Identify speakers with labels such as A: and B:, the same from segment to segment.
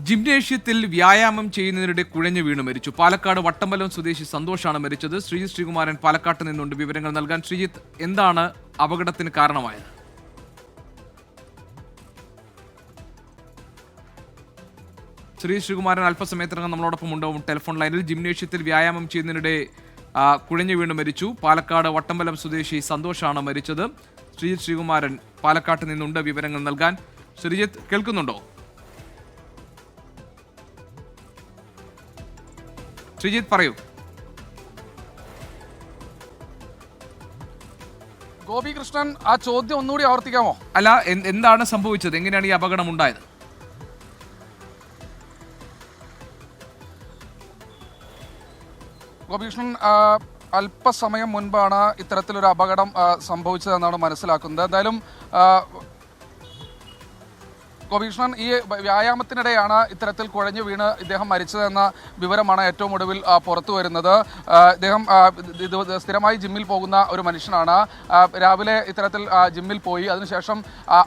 A: ജിംനേഷ്യത്തിൽ വ്യായാമം ചെയ്യുന്നതിനിടെ കുഴഞ്ഞു വീണ് മരിച്ചു. പാലക്കാട് വട്ടമ്പലം സ്വദേശി സന്തോഷാണ് മരിച്ചത്. ശ്രീജിത്ത് ശ്രീകുമാരൻ പാലക്കാട്ട് നിന്നുണ്ട് വിവരങ്ങൾ നൽകാൻ. ശ്രീജിത്ത്, എന്താണ് അപകടത്തിന് കാരണമായത്? ശ്രീകുമാരൻ അല്പസമയത്തിനകം നമ്മളോടൊപ്പം ഉണ്ടാവും ടെലിഫോൺ ലൈനിൽ. ജിംനേഷ്യത്തിൽ വ്യായാമം ചെയ്യുന്നതിനിടെ കുഴഞ്ഞു വീണ് മരിച്ചു. പാലക്കാട് വട്ടമ്പലം സ്വദേശി സന്തോഷാണ് മരിച്ചത്. ശ്രീജിത്ത് ശ്രീകുമാരൻ പാലക്കാട്ട് നിന്നുണ്ട് വിവരങ്ങൾ നൽകാൻ. ശ്രീജിത്ത്, കേൾക്കുന്നുണ്ടോ? ശ്രീജിത്ത്, പറയൂ.
B: ഗോപികൃഷ്ണൻ, ആ ചോദ്യം ഒന്നുകൂടി ആവർത്തിക്കാമോ?
A: അല്ല, എന്താണ് സംഭവിച്ചത്? എങ്ങനെയാണ് ഈ അപകടം ഉണ്ടായത്?
B: ഗോപികൃഷ്ണൻ, അല്പസമയം മുൻപാണ് ഇത്തരത്തിലൊരു അപകടം സംഭവിച്ചതെന്നാണ് മനസ്സിലാക്കുന്നത്. എന്തായാലും ഗോപികൃഷ്ണൻ, ഈ വ്യായാമത്തിനിടെയാണ് ഇത്തരത്തിൽ കുഴഞ്ഞു വീണ് ഇദ്ദേഹം മരിച്ചതെന്ന വിവരമാണ് ഏറ്റവും ഒടുവിൽ പുറത്തു വരുന്നത്. ഇദ്ദേഹം സ്ഥിരമായി ജിമ്മിൽ പോകുന്ന ഒരു മനുഷ്യനാണ്. രാവിലെ ഇത്തരത്തിൽ ജിമ്മിൽ പോയി അതിനുശേഷം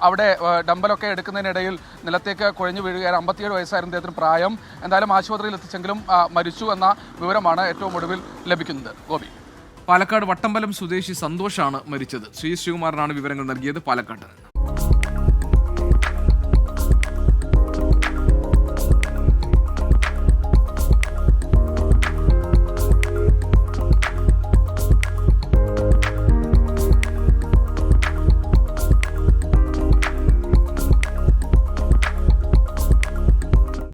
B: അവിടെ ഡമ്പലൊക്കെ എടുക്കുന്നതിനിടയിൽ നിലത്തേക്ക് കുഴഞ്ഞു വീഴുകയാണ്. 57 വയസ്സായിരുന്നു ഇദ്ദേഹത്തിന് പ്രായം. എന്തായാലും ആശുപത്രിയിൽ എത്തിച്ചെങ്കിലും മരിച്ചു എന്ന വിവരമാണ് ഏറ്റവും ഒടുവിൽ ലഭിക്കുന്നത്. ഗോപി,
A: പാലക്കാട് വട്ടമ്പലം സ്വദേശി സന്തോഷാണ് മരിച്ചത്. ശ്രീകുമാരനാണ് വിവരങ്ങൾ നൽകിയത് പാലക്കാട്ട് നിന്ന്.